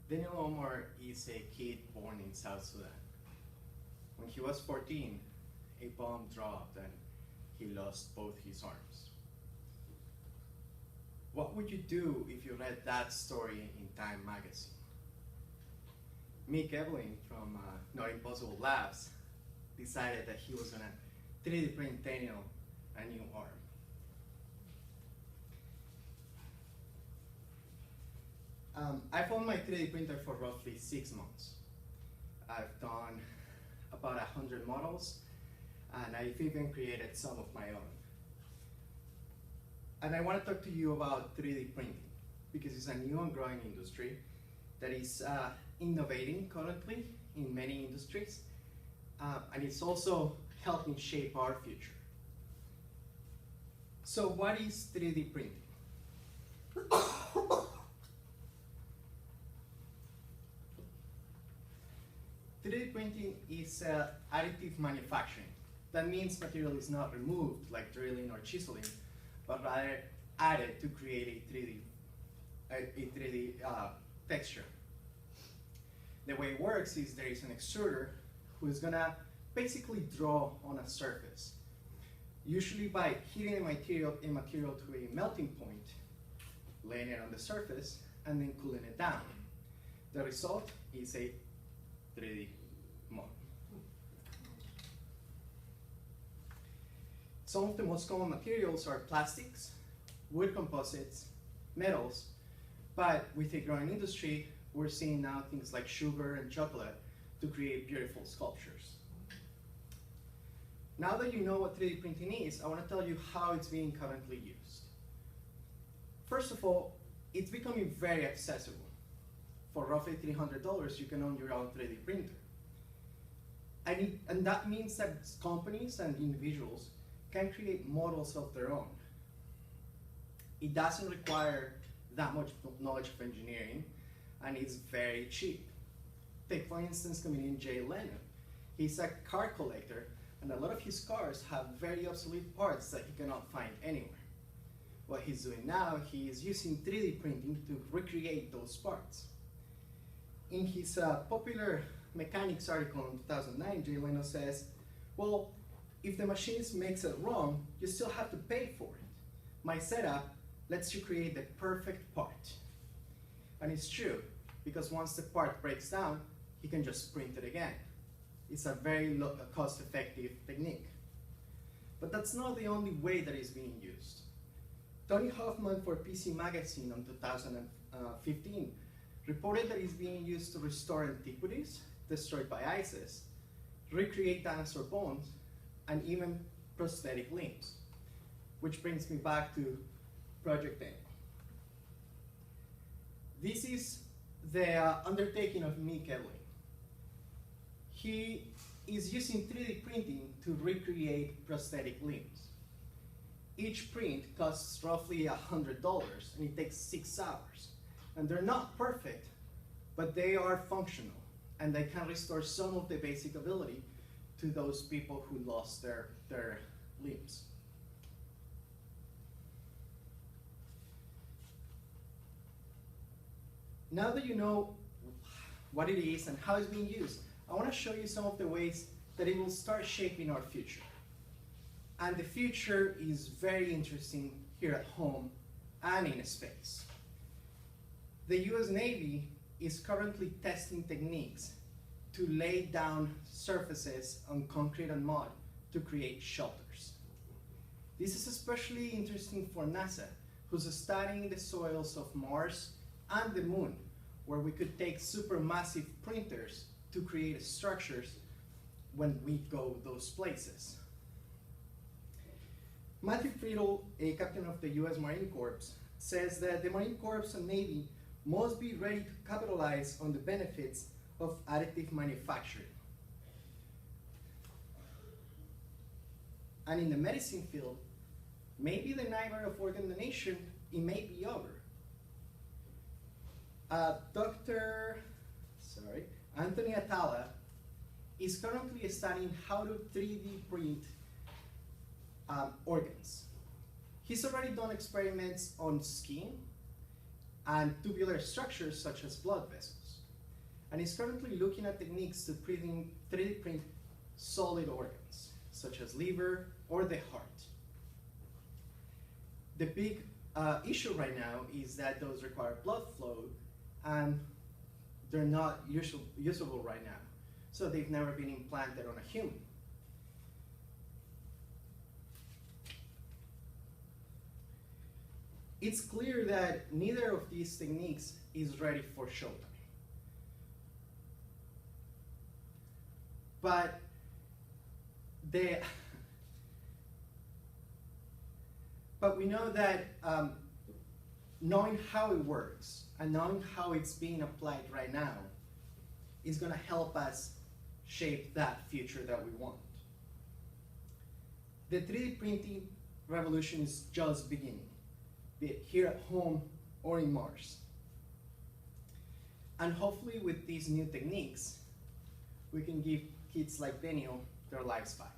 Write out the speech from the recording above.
Daniel Omar is a kid born in South Sudan. When he was 14, a bomb dropped and he lost both his arms. What would you do if you read that story in Time magazine? Mick Evelyn from Not Impossible Labs decided that he was gonna 3D print Daniel a new arm. I've owned my 3D printer for roughly 6 months. I've done about 100 models, and I've even created some of my own. And I want to talk to you about 3D printing, because it's a new and growing industry that is innovating currently in many industries, and it's also helping shape our future. So what is 3D printing? 3D printing is additive manufacturing. That means material is not removed like drilling or chiseling, but rather added to create a 3D texture. The way it works is there is an extruder who is gonna basically draw on a surface, usually by heating a material to a melting point, laying it on the surface, and then cooling it down. The result is a 3D model. Some of the most common materials are plastics, wood composites, metals, but with a growing industry, we're seeing now things like sugar and chocolate to create beautiful sculptures. Now that you know what 3D printing is, I want to tell you how it's being currently used. First of all, it's becoming very accessible. For roughly $300, you can own your own 3D printer. And that means that companies and individuals can create models of their own. It doesn't require that much knowledge of engineering, and it's very cheap. Take, for instance, comedian JDelgado. He's a car collector, and a lot of his cars have very obsolete parts that he cannot find anywhere. What he's doing now, he is using 3D printing to recreate those parts. In his popular mechanics article in 2009, JDelgado says, well, if the machine makes it wrong, you still have to pay for it. My setup lets you create the perfect part. And it's true, because once the part breaks down, you can just print it again. It's a very cost-effective technique. But that's not the only way that it's being used. Tony Hoffman for PC Magazine in 2015 reported that it's being used to restore antiquities destroyed by ISIS, recreate dinosaur bones, and even prosthetic limbs. Which brings me back to Project Daniel. This is the undertaking of Mick Evelyn. He is using 3D printing to recreate prosthetic limbs. Each print costs roughly $100, and it takes 6 hours. And they're not perfect, but they are functional, and they can restore some of the basic ability to those people who lost their limbs. Now that you know what it is and how it's being used, I want to show you some of the ways that it will start shaping our future. And the future is very interesting here at home and in space. The US Navy is currently testing techniques to lay down surfaces on concrete and mud to create shelters. This is especially interesting for NASA, who's studying the soils of Mars and the Moon, where we could take supermassive printers to create structures when we go those places. Matthew Friedel, a captain of the US Marine Corps, says that the Marine Corps and Navy must be ready to capitalize on the benefits of additive manufacturing. And in the medicine field, maybe the nightmare of organ donation, it may be over. Dr. Anthony Atala is currently studying how to 3D print organs. He's already done experiments on skin and tubular structures such as blood vessels. and is currently looking at techniques to 3D print solid organs, such as liver or the heart. The big issue right now is that those require blood flow, and they're not usable right now. So they've never been implanted on a human. It's clear that neither of these techniques is ready for showtime. But we know that knowing how it works and knowing how it's being applied right now is going to help us shape that future that we want. The 3D printing revolution is just beginning, be it here at home or in Mars. And hopefully with these new techniques, we can give kids like Daniel their lives back.